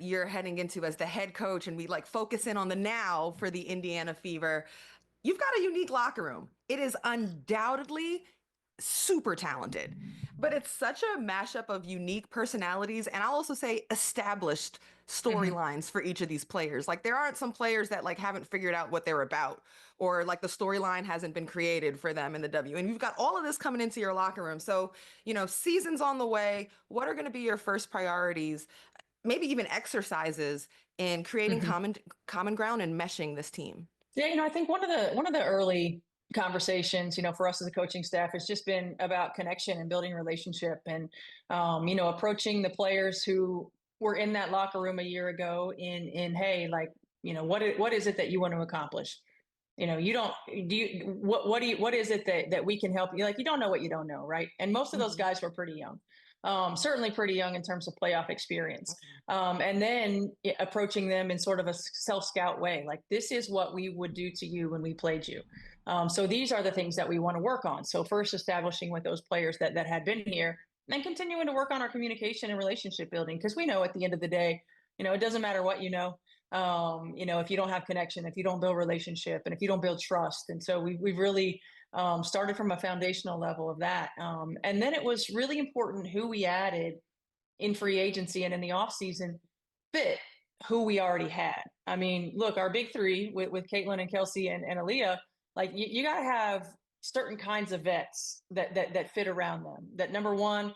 you're heading into as the head coach, and we like focus in on the now for the Indiana Fever, you've got a unique locker room. It is undoubtedly super talented, but it's such a mashup of unique personalities, and I'll also say established storylines for each of these players. Like there aren't some players that like haven't figured out what they're about, or like the storyline hasn't been created for them in the W. And you've got all of this coming into your locker room. So, season's on the way. What are going to be your first priorities? Maybe even exercises in creating common ground and meshing this team. Yeah, I think one of the early conversations, for us as a coaching staff has just been about connection and building relationship and, approaching the players who were in that locker room a year ago hey, like, what is it that you want to accomplish? You don't, do you, what is it that we can help you? Like, you don't know what you don't know. Right. And most of those guys were pretty young. Certainly pretty young in terms of playoff experience. And then approaching them in sort of a self-scout way, like this is what we would do to you when we played you. So these are the things that we want to work on. So first establishing with those players that had been here, and then continuing to work on our communication and relationship building. Because we know at the end of the day, it doesn't matter what if you don't have connection, if you don't build relationship, and if you don't build trust. And so we've really started from a foundational level of that. And then it was really important who we added in free agency and in the offseason fit who we already had. I mean, look, our big three with Caitlin and Kelsey and Aliyah, like you got to have certain kinds of vets that fit around them. That number one,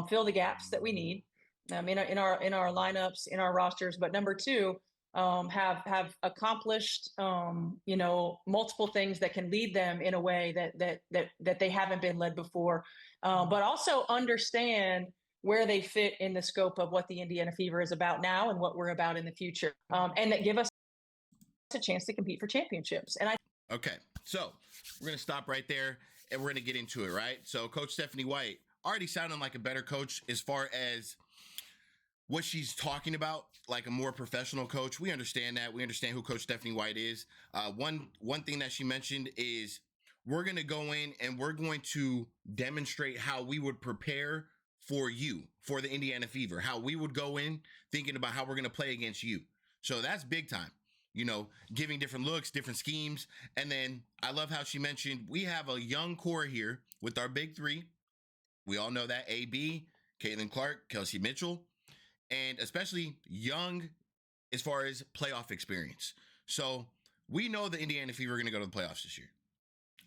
fill the gaps that we need in our lineups, in our rosters. But number two, have accomplished multiple things that can lead them in a way that they haven't been led before, but also understand where they fit in the scope of what the Indiana Fever is about now and what we're about in the future, and that give us a chance to compete for championships. And okay, so we're gonna stop right there and we're gonna get into it. Right, so Coach Stephanie White already sounding like a better coach as far as what she's talking about, like a more professional coach. We understand that. We understand who Coach Stephanie White is. One thing that she mentioned is we're going to go in and we're going to demonstrate how we would prepare for you, for the Indiana Fever, how we would go in thinking about how we're going to play against you. So that's big time, giving different looks, different schemes. And then I love how she mentioned we have a young core here with our big three. We all know that AB, Caitlin Clark, Kelsey Mitchell, and especially young as far as playoff experience. So we know the Indiana Fever are going to go to the playoffs this year.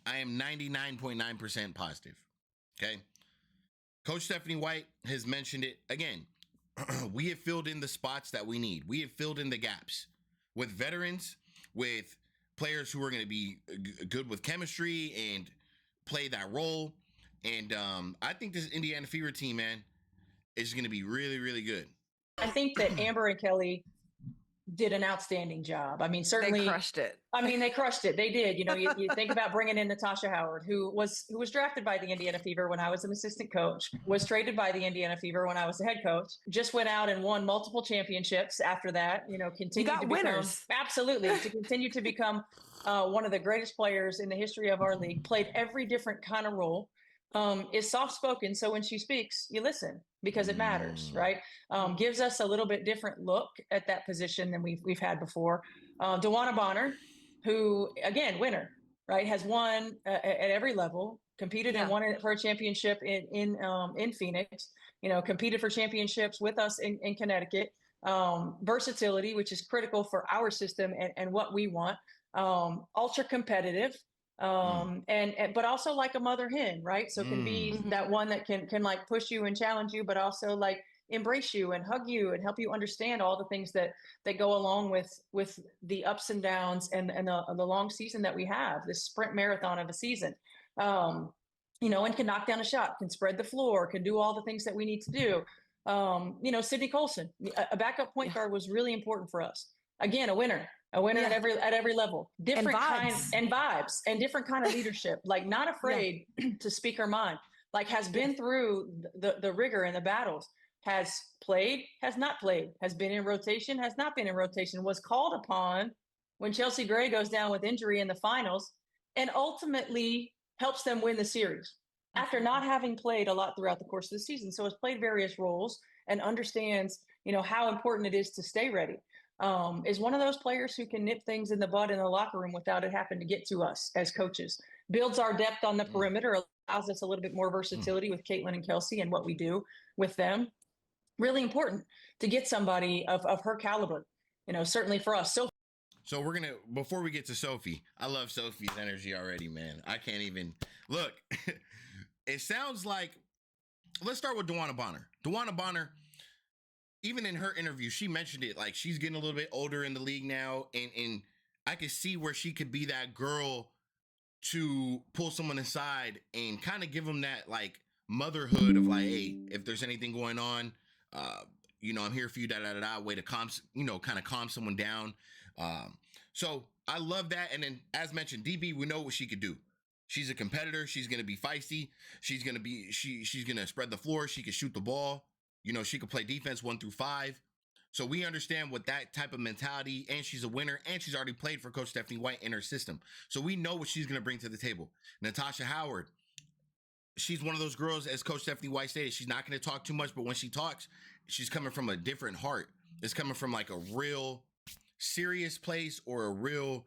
I am 99.9% positive. Okay. Coach Stephanie White has mentioned it again. We have filled in the spots that we need. We have filled in the gaps with veterans, with players who are going to be good with chemistry and play that role. And I think this Indiana Fever team, man, is going to be really, really good. I think that Amber and Kelly did an outstanding job. I mean, certainly they crushed it. They crushed it. They did. You think about bringing in Natasha Howard, who was drafted by the Indiana Fever when I was an assistant coach, was traded by the Indiana Fever when I was the head coach, just went out and won multiple championships after that, continued to winners. Absolutely, to continue to become one of the greatest players in the history of our league, played every different kind of role, is soft-spoken. So when she speaks, you listen because it matters, right? Gives us a little bit different look at that position than we've had before. Dewana Bonner, who, again, winner, right, has won at every level, competed and won it for a championship in Phoenix, competed for championships with us in Connecticut. Versatility, which is critical for our system and what we want. Ultra competitive. But also like a mother hen, right? So can be that one that can like push you and challenge you, but also like embrace you and hug you and help you understand all the things that go along with the ups and downs and the long season that we have, this sprint marathon of a season. And can knock down a shot, can spread the floor, can do all the things that we need to do. Sydney Colson, a backup point guard, was really important for us. Again, a winner at every level, different kinds and vibes and different kind of leadership, like not afraid to speak her mind, like has been through the rigor and the battles, has played, has not played, has been in rotation, has not been in rotation, was called upon when Chelsea Gray goes down with injury in the finals and ultimately helps them win the series after not having played a lot throughout the course of the season. So has played various roles and understands, how important it is to stay ready. Is one of those players who can nip things in the bud in the locker room without it having to get to us as coaches. Builds our depth on the perimeter, allows us a little bit more versatility with Caitlin and Kelsey and what we do with them. Really important to get somebody of her caliber, certainly for us. So we're gonna, before we get to Sophie, I love Sophie's energy already, man. I can't even look. It sounds like, let's start with DeWanna Bonner. DeWanna Bonner, even in her interview, she mentioned it, like she's getting a little bit older in the league now, and I could see where she could be that girl to pull someone aside and kind of give them that like motherhood of like, hey, if there's anything going on, I'm here for you, way to calm, kind of calm someone down. So I love that. And then, as mentioned, DB, we know what she could do. She's a competitor. She's going to be feisty. She's going to spread the floor. She can shoot the ball. She could play defense 1 through 5. So we understand what that type of mentality, and she's a winner, and she's already played for Coach Stephanie White in her system. So we know what she's going to bring to the table. Natasha Howard, she's one of those girls, as Coach Stephanie White stated, she's not going to talk too much, but when she talks, she's coming from a different heart. It's coming from like a real serious place, or a real,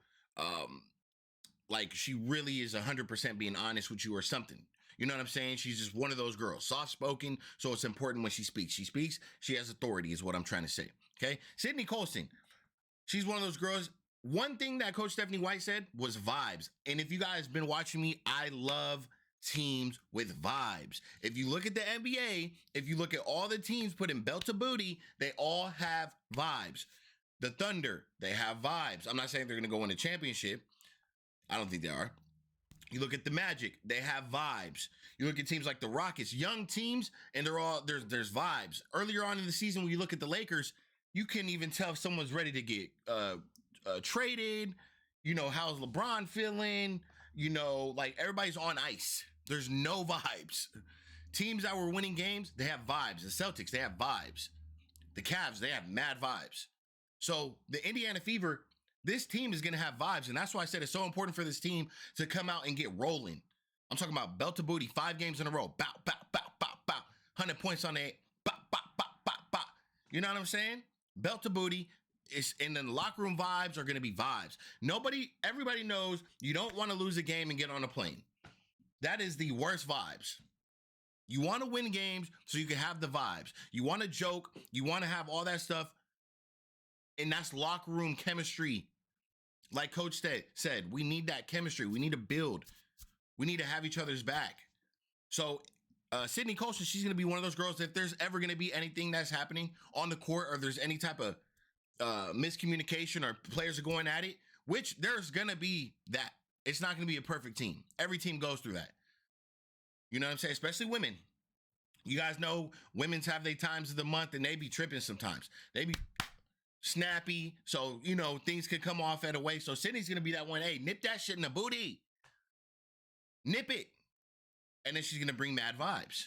like she really is 100% being honest with you or something. You know what I'm saying? She's just one of those girls, soft-spoken, so it's important when she speaks. She has authority is what I'm trying to say, okay? Sydney Colston, she's one of those girls. One thing that Coach Stephanie White said was vibes. And if you guys been watching me, I love teams with vibes. If you look at the NBA, if you look at all the teams putting belt to booty, they all have vibes. The Thunder, they have vibes. I'm not saying they're going to go win a championship. I don't think they are. You look at the Magic, they have vibes. You look at teams like the Rockets, young teams, and they're all, there's vibes. Earlier on in the season, when you look at the Lakers, you couldn't even tell if someone's ready to get traded. How's LeBron feeling? Like everybody's on ice. There's no vibes. Teams that were winning games, they have vibes. The Celtics, they have vibes. The Cavs, they have mad vibes. So the Indiana Fever, this team is going to have vibes. And that's why I said it's so important for this team to come out and get rolling. I'm talking about belt to booty, 5 games in a row. Bow, bow, bow, bow, bow. 100 points on it. Bow, bow, bow, bow, bow. You know what I'm saying? Belt to booty. And then locker room vibes are going to be vibes. Everybody knows you don't want to lose a game and get on a plane. That is the worst vibes. You want to win games so you can have the vibes. You want to joke. You want to have all that stuff. And that's locker room chemistry. Like Coach said, we need that chemistry. We need to build. We need to have each other's back. So Sydney Colston, she's going to be one of those girls, if there's ever going to be anything that's happening on the court, or there's any type of miscommunication, or players are going at it, which there's going to be that. It's not going to be a perfect team. Every team goes through that. You know what I'm saying? Especially women. You guys know women's have their times of the month, and they be tripping sometimes. They be snappy. So, things could come off at a way. So Sydney's going to be that one. Hey, nip that shit in the booty. Nip it. And then she's going to bring mad vibes.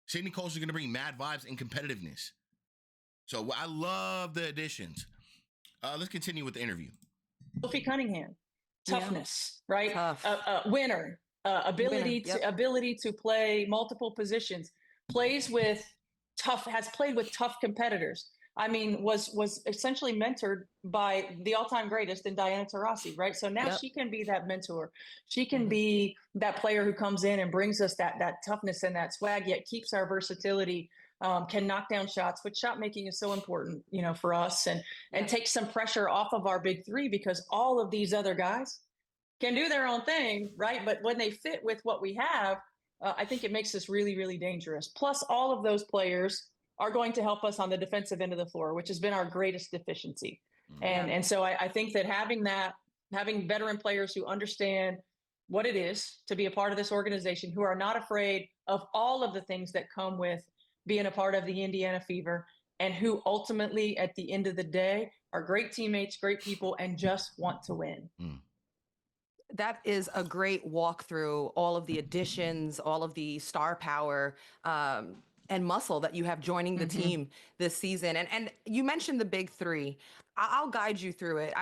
Sydney Colston's going to bring mad vibes and competitiveness. So I love the additions. Let's continue with the interview. Sophie Cunningham, toughness, right? Tough. Winner, ability to play multiple positions, has played with tough competitors. I mean, was essentially mentored by the all-time greatest in Diana Taurasi, right? So now she can be that mentor. She can be that player who comes in and brings us that toughness and that swag, yet keeps our versatility, can knock down shots, which shot making is so important, for us, and take some pressure off of our big three, because all of these other guys can do their own thing, right? But when they fit with what we have, I think it makes us really, really dangerous. Plus, all of those players are going to help us on the defensive end of the floor, which has been our greatest deficiency. And so I think that having veteran players who understand what it is to be a part of this organization, who are not afraid of all of the things that come with being a part of the Indiana Fever, and who ultimately, at the end of the day, are great teammates, great people, and just want to win. That is a great walkthrough, all of the additions, all of the star power. and muscle that you have joining the team this season. And you mentioned the big three. I'll guide you through it.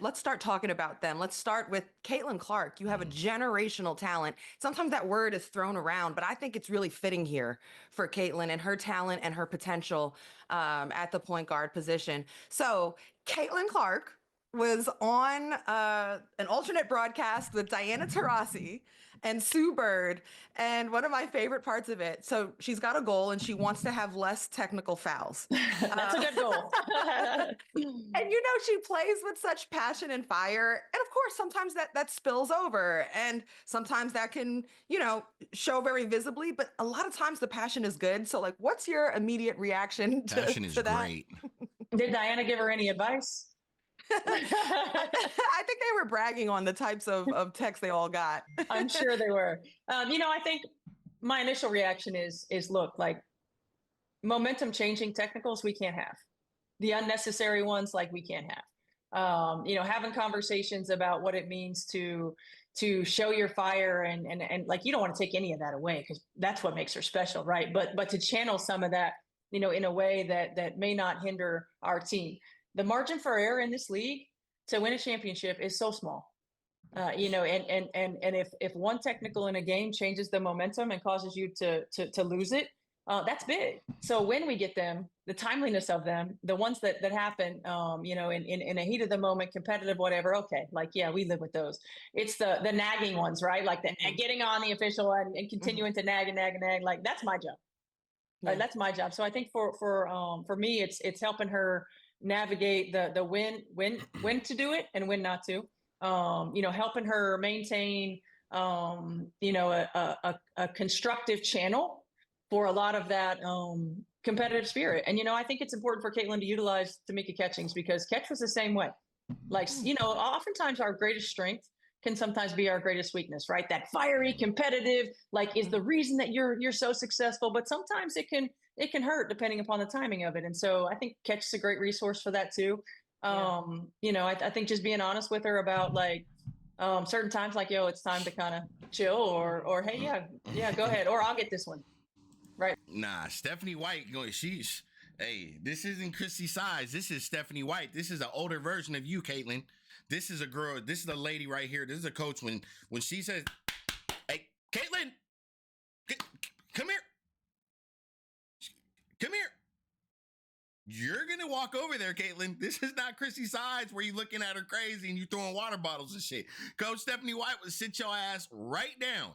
Let's start talking about them. Let's start with Caitlin Clark. You have a generational talent. Sometimes that word is thrown around, but I think it's really fitting here for Caitlin and her talent and her potential at the point guard position. So Caitlin Clark was on an alternate broadcast with Diana Taurasi and Sue Bird. And one of my favorite parts of it, so she's got a goal and she wants to have less technical fouls. That's a good goal. And she plays with such passion and fire. And of course, sometimes that spills over and sometimes that can, show very visibly, but a lot of times the passion is good. So like, what's your immediate reaction to, Passion is to that? great. Did Diana give her any advice? I think they were bragging on the types of texts they all got. I'm sure they were. I think my initial reaction is look, like momentum changing technicals we can't have. The unnecessary ones, like, we can't have. Having conversations about what it means to show your fire and like, you don't want to take any of that away because that's what makes her special, right? But to channel some of that, in a way that may not hinder our team. The margin for error in this league to win a championship is so small. And if one technical in a game changes the momentum and causes you to lose it, that's big. So when we get them, the timeliness of them, the ones that happen, in a heat of the moment, competitive, whatever. Okay, like, yeah, we live with those. It's the nagging ones, right? Like getting on the official and continuing to nag and nag and nag. Like, that's my job. Yeah. That's my job. So I think for me, it's helping her navigate the when to do it and when not to. Helping her maintain a constructive channel for a lot of that competitive spirit. And I think it's important for Caitlin to utilize Tamika Catchings because Catch was the same way. Like, oftentimes our greatest strength can sometimes be our greatest weakness, right? That fiery, competitive, like, is the reason that you're so successful. But sometimes it can hurt depending upon the timing of it. And so I think Catch is a great resource for that too. I think just being honest with her about like certain times, like, yo, it's time to kind of chill, or hey, yeah, go ahead, or I'll get this one. Right. Nah, Stephanie White going, hey, this isn't Chrissy Size. This is Stephanie White. This is an older version of you, Caitlin. This is a girl. This is a lady right here. This is a coach when she says, hey, Caitlin, come here. Come here. You're going to walk over there, Caitlin. This is not Chrissy Sides where you're looking at her crazy and you throwing water bottles and shit. Coach Stephanie White would sit your ass right down.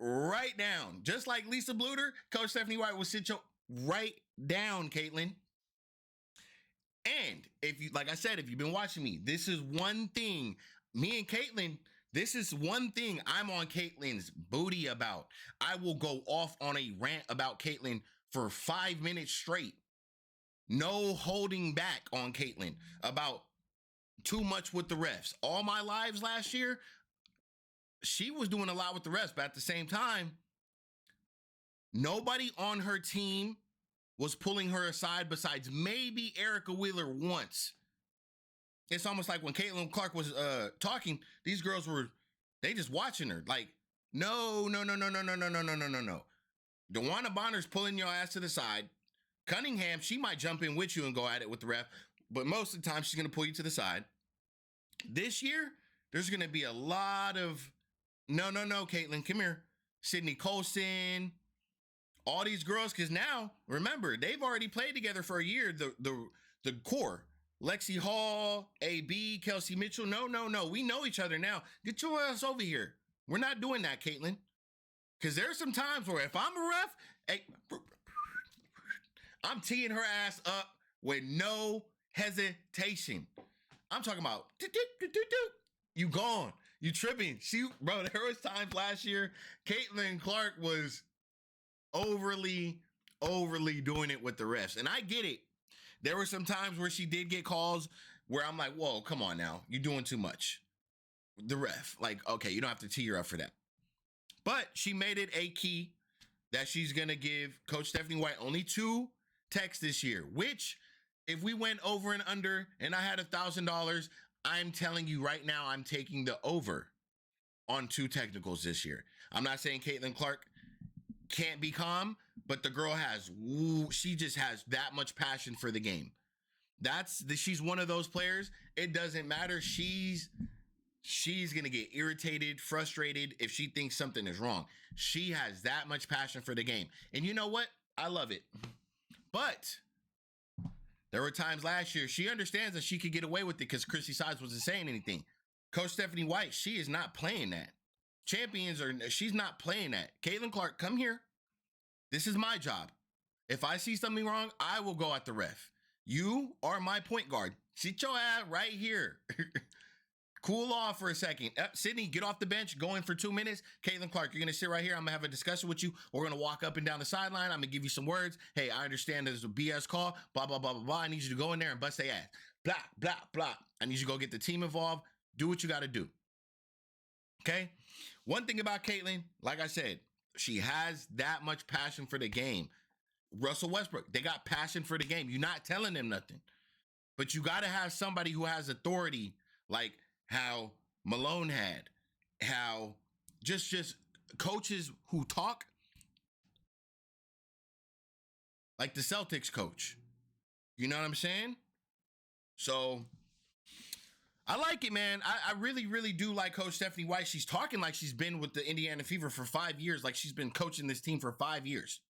Right down. Just like Lisa Bluter, Coach Stephanie White will sit your right down, Caitlin. And if you, like I said, if you've been watching me, this is one thing, me and Caitlin, this is one thing I'm on Caitlin's booty about. I will go off on a rant about Caitlin for 5 minutes straight. No holding back on Caitlin about too much with the refs. All my lives last year, she was doing a lot with the refs, but at the same time, nobody on her team was pulling her aside besides maybe Erica Wheeler once. It's almost like when Caitlin Clark was talking, these girls they just watching her. Like, no. DeWanna Bonner's pulling your ass to the side. Cunningham, she might jump in with you and go at it with the ref, but most of the time she's going to pull you to the side. This year, there's going to be a lot of, no, Caitlin, come here. Sydney Colson, all these girls, because now, remember, they've already played together for a year, the core. Lexi Hall, AB, Kelsey Mitchell, no, we know each other now. Get your ass over here. We're not doing that, Caitlin. Because there's some times where if I'm a ref, hey, I'm teeing her ass up with no hesitation. I'm talking about, you gone. You tripping. Bro, there was times last year, Caitlin Clark was overly doing it with the refs. And I get it. There were some times where she did get calls where I'm like, whoa, come on now. You're doing too much. The ref, like, okay, you don't have to tee her up for that. But she made it a key that she's going to give Coach Stephanie White only 2 texts this year, which if we went over and under and I had $1,000, I'm telling you right now, I'm taking the over on 2 technicals this year. I'm not saying Caitlin Clark can't be calm, but the girl she just has that much passion for the game. She's one of those players. It doesn't matter. She's gonna get irritated, frustrated if she thinks something is wrong. She has that much passion for the game. And you know what? I love it. But there were times last year she understands that she could get away with it because Chrissy Sides wasn't saying anything. Coach Stephanie White, she is not playing that. She's not playing that. Caitlin Clark, come here. This is my job. If I see something wrong, I will go at the ref. You are my point guard. Sit your ass right here. Cool off for a second. Sydney, get off the bench. Go in for 2 minutes. Caitlin Clark, you're going to sit right here. I'm going to have a discussion with you. We're going to walk up and down the sideline. I'm going to give you some words. Hey, I understand there's a BS call. Blah, blah, blah, blah, blah. I need you to go in there and bust their ass. Blah, blah, blah. I need you to go get the team involved. Do what you got to do. Okay? One thing about Caitlin, like I said, she has that much passion for the game. Russell Westbrook, they got passion for the game. You're not telling them nothing. But you got to have somebody who has authority, like how Malone had, how just coaches who talk, like the Celtics coach. You know what I'm saying? So I like it, man. I really, really do like Coach Stephanie White. She's talking like she's been with the Indiana Fever for 5 years, like she's been coaching this team for 5 years.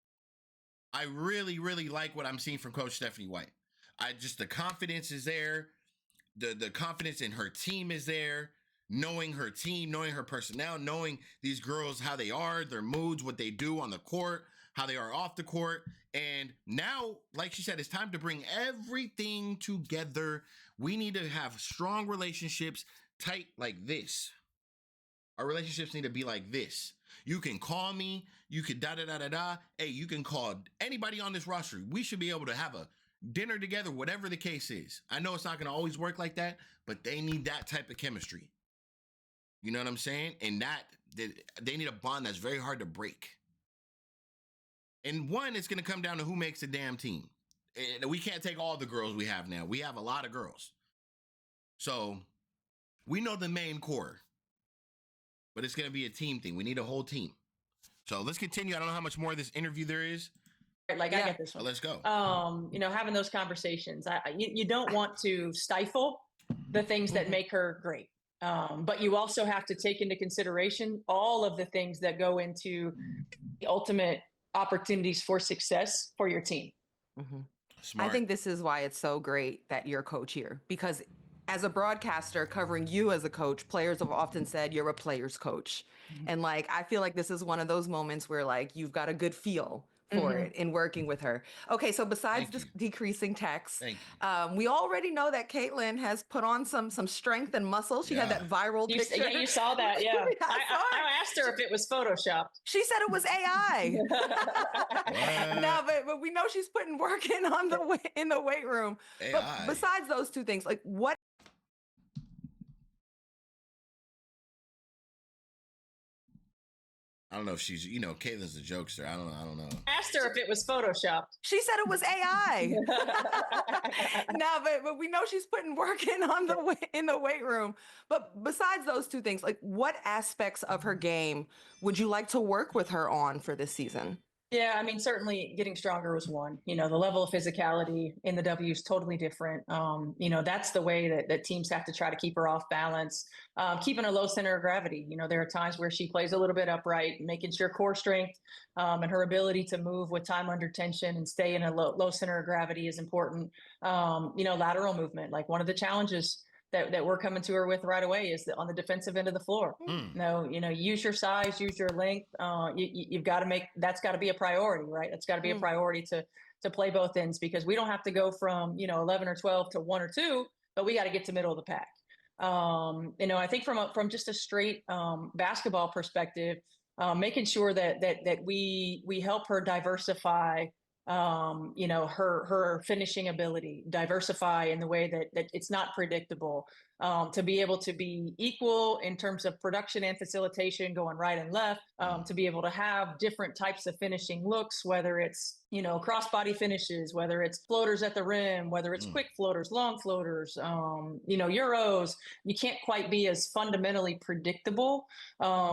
I really, really like what I'm seeing from Coach Stephanie White. The confidence is there. The confidence in her team is there. Knowing her team, knowing her personnel, knowing these girls, how they are, their moods, what they do on the court, how they are off the court. And now, like she said, it's time to bring everything together. We need to have strong relationships, tight like this. Our relationships need to be like this. You can call me. You can da-da-da-da-da. Hey, you can call anybody on this roster. We should be able to have a dinner together, whatever the case is. I know it's not going to always work like that, but they need that type of chemistry. You know what I'm saying? And they need a bond that's very hard to break. And one, it's going to come down to who makes the damn team. And we can't take all the girls we have now. We have a lot of girls. So we know the main core. But it's going to be a team thing. We need a whole team. So let's continue. I don't know how much more of this interview there is. Like, I get this one. Let's go. Having those conversations. You don't want to stifle the things that make her great. But you also have to take into consideration all of the things that go into the ultimate opportunities for success for your team. Mm-hmm. I think this is why it's so great that you're coach here, because as a broadcaster covering you as a coach, players have often said you're a player's coach. Mm-hmm. And I feel like this is one of those moments where you've got a good feel for it in working with her. Okay, so besides this decreasing text, we already know that Caitlin has put on some strength and muscle. She had that viral picture. Yeah, you saw that. Yeah, I asked her if it was photoshopped. She said it was AI. No, but we know she's putting work in in the weight room. AI. But besides those two things, what? I don't know if she's, Caitlin's a jokester. I don't know. I asked her if it was photoshopped. She said it was AI. No, but we know she's putting work in in the weight room. But besides those two things, what aspects of her game would you like to work with her on for this season? Yeah, I mean, certainly getting stronger was one. The level of physicality in the W is totally different. That's the way that teams have to try to keep her off balance, keeping a low center of gravity. There are times where she plays a little bit upright, making sure core strength and her ability to move with time under tension and stay in a low center of gravity is important. Lateral movement, one of the challenges that we're coming to her with right away is on the defensive end of the floor. Use your size, use your length. You've got to that's got to be a priority, right? That's got to be a priority to play both ends, because we don't have to go from 11 or 12 to 1 or 2, but we got to get to middle of the pack. I think from just a straight basketball perspective, making sure that we help her diversify her finishing ability, diversify in the way that it's not predictable, to be able to be equal in terms of production and facilitation going right and left, to be able to have different types of finishing looks, whether it's crossbody finishes, whether it's floaters at the rim, whether it's quick floaters, long floaters, Euros. You can't quite be as fundamentally predictable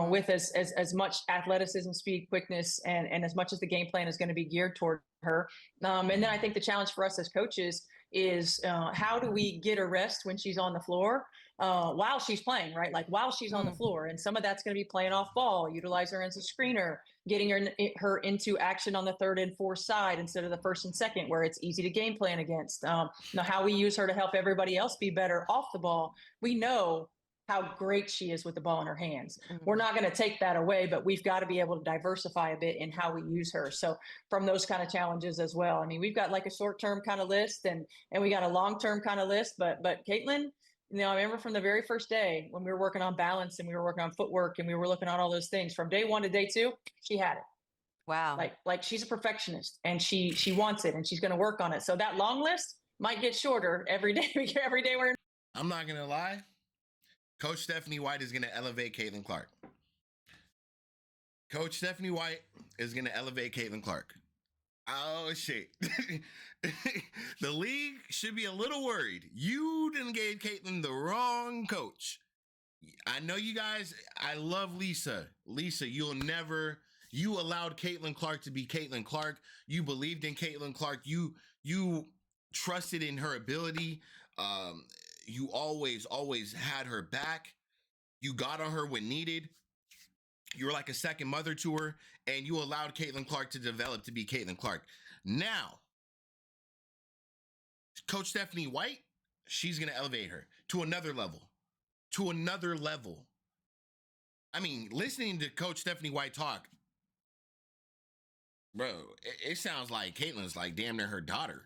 with as much athleticism, speed, quickness, and as much as the game plan is going to be geared toward her. And then I think the challenge for us as coaches is how do we get a rest when she's on the floor while she's playing, right? Like while she's on the floor. And some of that's going to be playing off ball, utilize her as a screener, getting her into action on the third and fourth side instead of the first and second, where it's easy to game plan against. Now, how we use her to help everybody else be better off the ball. We know how great she is with the ball in her hands. We're not going to take that away, but we've got to be able to diversify a bit in how we use her. So from those kind of challenges as well. I mean, we've got like a short-term kind of list and we got a long-term kind of list, but Caitlin, I remember from the very first day when we were working on balance and we were working on footwork and we were looking at all those things from day 1 to day 2, she had it. Wow. Like she's a perfectionist and she wants it and she's going to work on it. So that long list might get shorter every day. Every day we're. I'm not going to lie. Coach Stephanie White is going to elevate Caitlin Clark. Coach Stephanie White is going to elevate Caitlin Clark. Oh, shit. The league should be a little worried. You didn't give Caitlin the wrong coach. I know you guys, I love Lisa. Lisa, you allowed Caitlin Clark to be Caitlin Clark. You believed in Caitlin Clark. You trusted in her ability. You always had her back. You got on her when needed. You were like a second mother to her, and you allowed Caitlin Clark to develop to be Caitlin Clark. Now, Coach Stephanie White, she's going to elevate her to another level. To another level. I mean, listening to Coach Stephanie White talk, bro, it sounds like Caitlin's like damn near her daughter.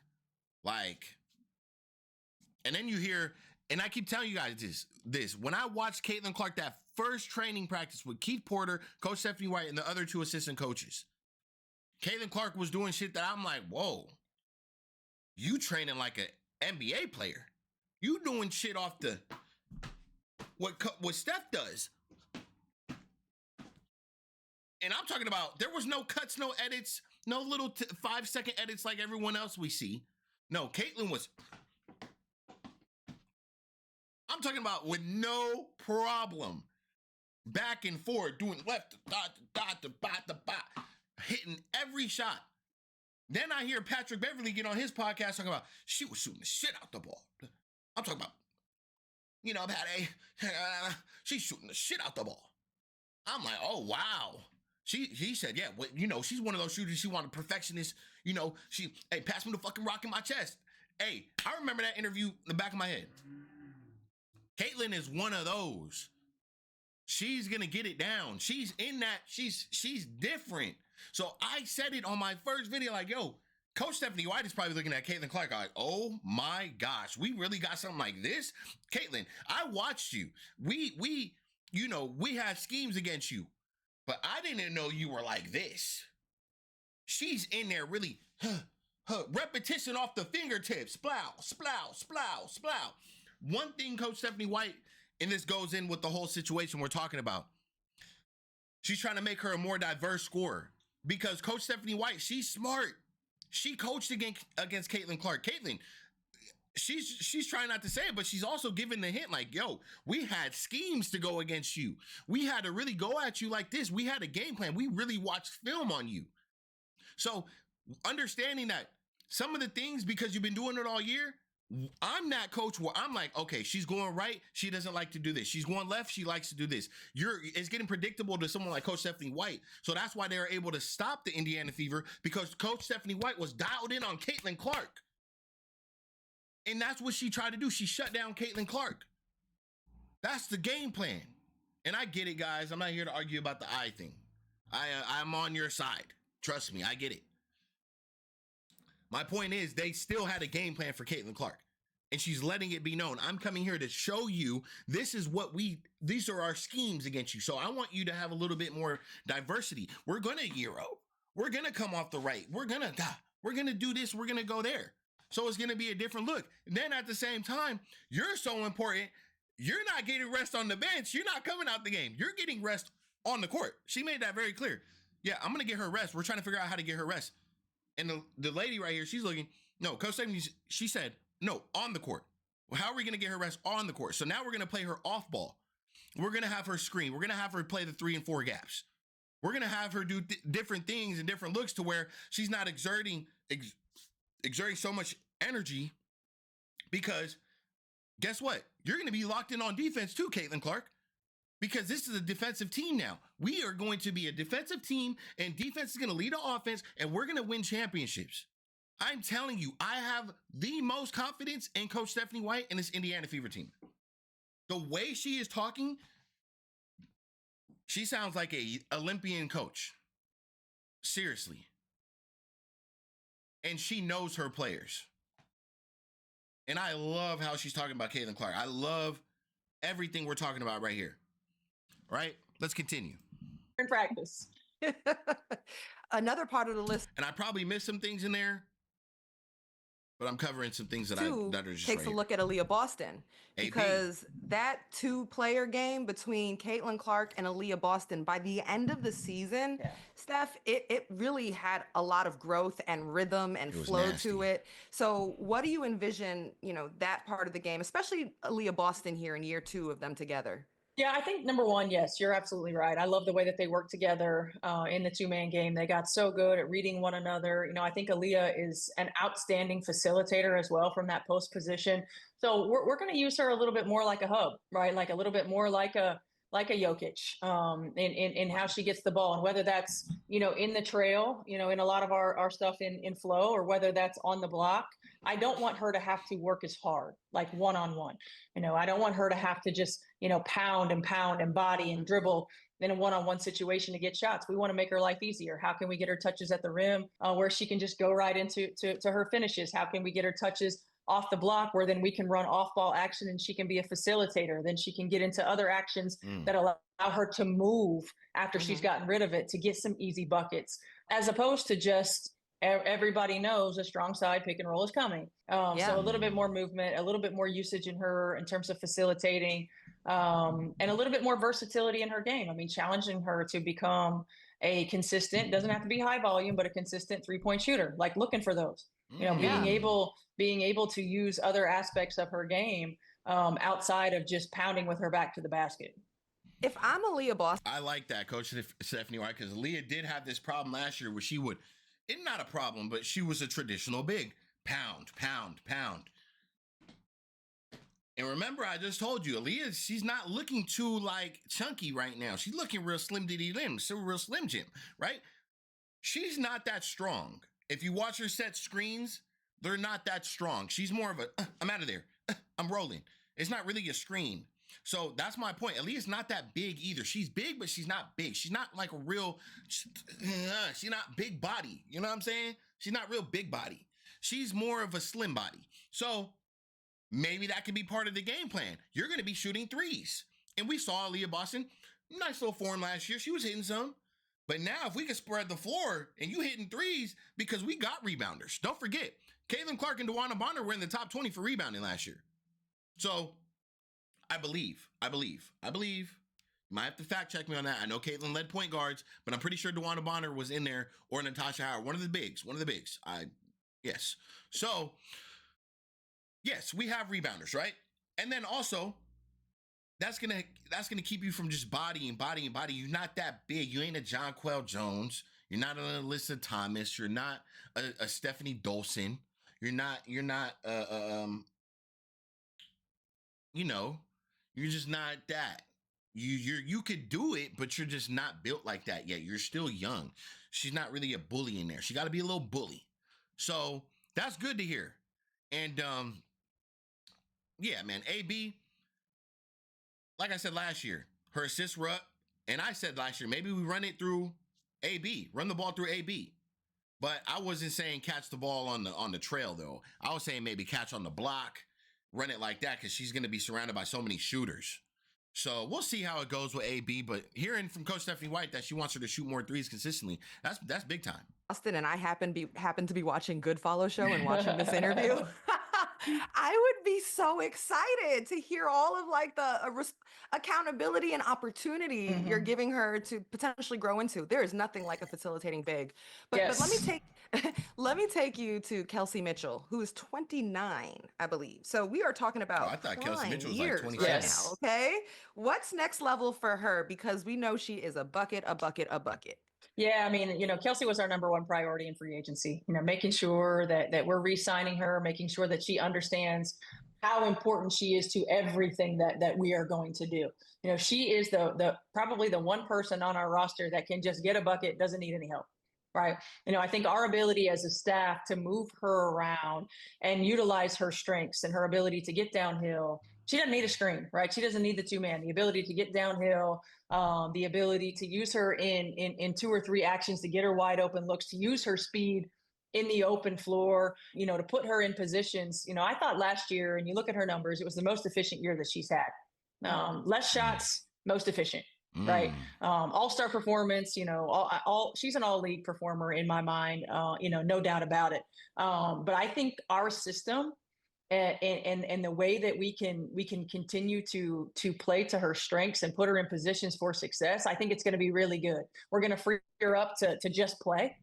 Like, and then you hear, and I keep telling you guys this, when I watched Caitlin Clark that first training practice with Keith Porter, Coach Stephanie White, and the other 2 assistant coaches, Caitlin Clark was doing shit that I'm like, whoa, you training like an NBA player. You doing shit off the, what Steph does. And I'm talking about, there was no cuts, no edits, no little 5-second edits like everyone else we see. No, Caitlin was, I'm talking about with no problem, back and forth, doing left, hitting every shot. Then I hear Patrick Beverly get on his podcast talking about she was shooting the shit out the ball. I'm talking about, she's shooting the shit out the ball. I'm like, oh wow. He said, yeah, well, she's one of those shooters. She wanted perfectionist. Hey, pass me the fucking rock in my chest. Hey, I remember that interview in the back of my head. Caitlin is one of those. She's gonna get it down. She's in that. She's different. So I said it on my first video, like, yo, Coach Stephanie White is probably looking at Caitlin Clark like, oh my gosh, we really got something like this? Caitlin, I watched you. We had schemes against you, but I didn't know you were like this. She's in there really, repetition off the fingertips, splow, splow, splow, splow. One thing Coach Stephanie White, and this goes in with the whole situation we're talking about, she's trying to make her a more diverse scorer because Coach Stephanie White, she's smart. She coached against Caitlin Clark. Caitlin, she's trying not to say it, but she's also giving the hint like, yo, we had schemes to go against you. We had to really go at you like this. We had a game plan. We really watched film on you. So understanding that some of the things, because you've been doing it all year, I'm that coach where I'm like, okay, she's going right. She doesn't like to do this. She's going left. She likes to do this. It's getting predictable to someone like Coach Stephanie White. So that's why they were able to stop the Indiana Fever, because Coach Stephanie White was dialed in on Caitlin Clark. And that's what she tried to do. She shut down Caitlin Clark. That's the game plan. And I get it, guys. I'm not here to argue about the eye thing. I'm on your side. Trust me, I get it. My point is, they still had a game plan for Caitlin Clark, and she's letting it be known. I'm coming here to show you these are our schemes against you. So I want you to have a little bit more diversity. We're going to Euro. We're going to come off the right. We're going to do this. We're going to go there. So it's going to be a different look. And then at the same time, you're so important. You're not getting rest on the bench. You're not coming out the game. You're getting rest on the court. She made that very clear. Yeah, I'm going to get her rest. We're trying to figure out how to get her rest. And the lady right here, she's looking, no, Coach Stephanie, she said, no, on the court. Well, how are we going to get her rest on the court? So now we're going to play her off ball. We're going to have her screen. We're going to have her play the 3 and 4 gaps. We're going to have her do different things and different looks to where she's not exerting so much energy, because guess what? You're going to be locked in on defense too, Caitlin Clark, because this is a defensive team now. We are going to be a defensive team, and defense is going to lead the offense, and we're going to win championships. I'm telling you, I have the most confidence in Coach Stephanie White and this Indiana Fever team. The way she is talking, she sounds like a Olympian coach. Seriously. And she knows her players. And I love how she's talking about Caitlin Clark. I love everything we're talking about right here. All right, let's continue. In practice. Another part of the list, And I probably missed some things in there, but I'm covering some things that that are just takes right a look at Aliyah Boston, because that 2-player game between Caitlin Clark and Aliyah Boston, by the end of the season, Steph, it really had a lot of growth and rhythm and flow to it. So what do you envision, that part of the game, especially Aliyah Boston here in year 2 of them together? Yeah, I think number one, yes, you're absolutely right. I love the way that they work together in the 2-man game. They got so good at reading one another. I think Aliyah is an outstanding facilitator as well from that post position. So we're going to use her a little bit more like a hub, right? Like a little bit more like a Jokic in how she gets the ball, and whether that's in the trail, in a lot of our stuff in flow, or whether that's on the block. I don't want her to have to work as hard, like one-on-one. I don't want her to have to just pound and body and dribble in a one-on-one situation to get shots. We want to make her life easier. How can we get her touches at the rim where she can just go right into her finishes? How can we get her touches off the block where then we can run off ball action and she can be a facilitator? Then she can get into other actions that allow her to move after she's gotten rid of it, to get some easy buckets, as opposed to just everybody knows a strong side pick and roll is coming. So a little bit more movement, a little bit more usage in her in terms of facilitating, and a little bit more versatility in her game. I mean, challenging her to become a consistent, doesn't have to be high volume, but a consistent 3-point shooter, like looking for those, being able to use other aspects of her game outside of just pounding with her back to the basket. If I'm Aliyah Boston, I like that, Coach Stephanie White, because Aliyah did have this problem last year where she would, it's not a problem, but she was a traditional big pound. And remember, I just told you, Aliyah, she's not looking too like chunky right now. She's looking real slim diddy lim, so real slim Jim, right? She's not that strong. If you watch her set screens, they're not that strong. She's more of a, I'm out of there. I'm rolling. It's not really a screen. So that's my point. Aliyah's not that big either. She's big, but she's not big. She's not like a real, she's not big body. You know what I'm saying? She's not real big body. She's more of a slim body. So maybe that could be part of the game plan. You're going to be shooting threes. And we saw Aliyah Boston, nice little form last year. She was hitting some. But now if we can spread the floor and you hitting threes, because we got rebounders. Don't forget, Caitlin Clark and DeWanna Bonner were in the top 20 for rebounding last year. So I believe. You might have to fact check me on that. I know Caitlin led point guards, but I'm pretty sure DeWanna Bonner was in there, or Natasha Howard, one of the bigs. Yes. So, yes, we have rebounders, right? And then also, that's gonna keep you from just bodying. You're not that big. You ain't a Jonquel Jones. You're not an Alyssa Thomas. You're not a Stephanie Dolson. You're not you're just not that. You could do it, but you're just not built like that yet. You're still young. She's not really a bully in there. She got to be a little bully. So that's good to hear. And yeah, man, AB, like I said last year, her assists were up. And I said last year, maybe we run it through AB, run the ball through AB. But I wasn't saying catch the ball on the trail, though. I was saying maybe catch on the block, run it like that, because she's going to be surrounded by so many shooters. So we'll see how it goes with AB. But hearing from Coach Stephanie White that she wants her to shoot more threes consistently, that's big time. Austin and I happen to be watching Good Follow Show and watching this interview. I would be so excited to hear all of like the accountability and opportunity you're Mhm. giving her to potentially grow into. There is nothing like a facilitating big. But let me Yes. take let me take you to Kelsey Mitchell, who is 29, I believe. So we are talking Oh, about I thought Kelsey prime Mitchell was like years right 27. now, Yes. okay? What's next level for her? Because we know she is a bucket, a bucket, a bucket. Yeah, I mean, Kelsey was our number one priority in free agency. Making sure that we're re-signing her, making sure that she understands how important she is to everything that we are going to do. She is the probably the one person on our roster that can just get a bucket, doesn't need any help. Right. I think our ability as a staff to move her around and utilize her strengths and her ability to get downhill. She doesn't need a screen, right? She doesn't need the two man. The ability to get downhill, the ability to use her in two or three actions to get her wide open looks, to use her speed in the open floor, to put her in positions. I thought last year, and you look at her numbers, it was the most efficient year that she's had. Less Mm, shots, most efficient, right? mm. All-star performance. She's an all-league performer in my mind. No doubt about it. But I think our system and the way that we can continue to play to her strengths and put her in positions for success, I think it's going to be really good. We're going to free her up to just play.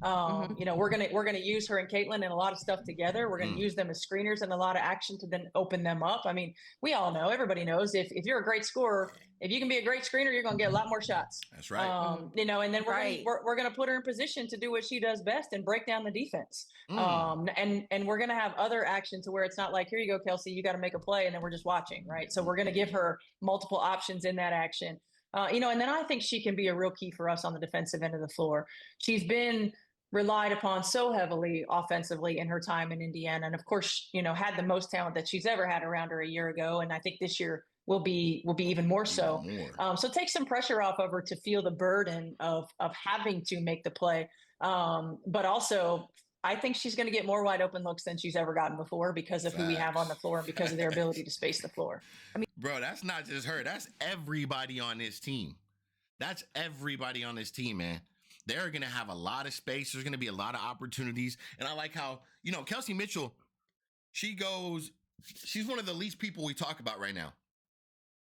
Hmm. We're gonna use her and Caitlin and a lot of stuff together. We're gonna Mm. use them as screeners and a lot of action to then open them up. I mean, we all know, everybody knows, if you're a great scorer, if you can be a great screener, you're gonna get a lot more shots. That's right. And then Right. we're gonna put her in position to do what she does best and break down the defense. Mm. And we're gonna have other action to where it's not like, here you go, Kelsey, you got to make a play, and then we're just watching, right? So we're gonna give her multiple options in that action. And then I think she can be a real key for us on the defensive end of the floor. She's been relied upon so heavily offensively in her time in Indiana, and of course, had the most talent that she's ever had around her a year ago, and I think this year will be even more Even so. more. So take some pressure off of her to feel the burden of having to make the play, but also. I think she's going to get more wide open looks than she's ever gotten before because of who we have on the Facts. floor and because of their ability to Facts. space the floor. Bro, that's not just her. That's everybody on this team. That's everybody on this team, man. They're going to have a lot of space. There's going to be a lot of opportunities. And I like how, Kelsey Mitchell, she's one of the least people we talk about right now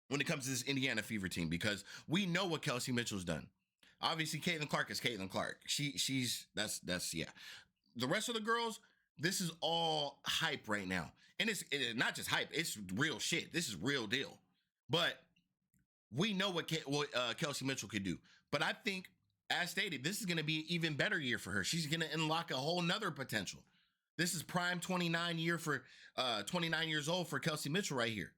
when it comes to this Indiana Fever team because we know what Kelsey Mitchell's done. Obviously, Caitlin Clark is Caitlin Clark. That's yeah. The rest of the girls, this is all hype right now. And it's not just hype, it's real shit. This is real deal. But we know what Kelsey Mitchell could do. But I think, as stated, this is going to be an even better year for her. She's going to unlock a whole nother potential. This is prime 29 years old for Kelsey Mitchell right here.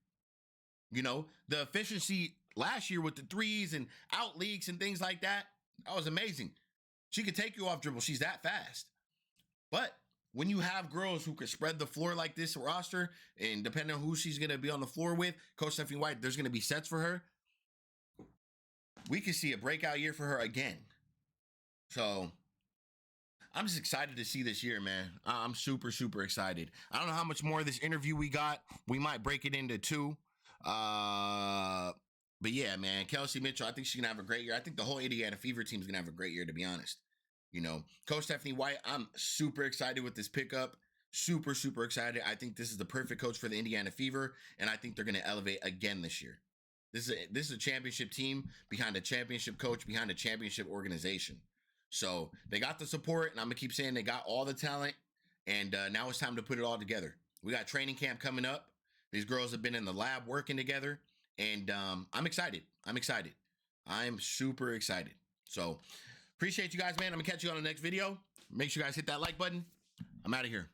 The efficiency last year with the threes and out leaks and things like that was amazing. She could take you off dribble. She's that fast. But when you have girls who could spread the floor like this roster, and depending on who she's going to be on the floor with, Coach Stephanie White, there's going to be sets for her. We could see a breakout year for her again. So I'm just excited to see this year, man. I'm super, super excited. I don't know how much more of this interview we got. We might break it into two. But yeah, man, Kelsey Mitchell, I think she's going to have a great year. I think the whole Indiana Fever team is going to have a great year, to be honest. Coach Stephanie White, I'm super excited with this pickup. Super, super excited. I think this is the perfect coach for the Indiana Fever, and I think they're going to elevate again this year. This is a championship team behind a championship coach, behind a championship organization. So they got the support, and I'm going to keep saying they got all the talent, and now it's time to put it all together. We got training camp coming up. These girls have been in the lab working together, and I'm excited. I'm super excited. So appreciate you guys, man. I'm going to catch you on the next video. Make sure you guys hit that like button. I'm out of here.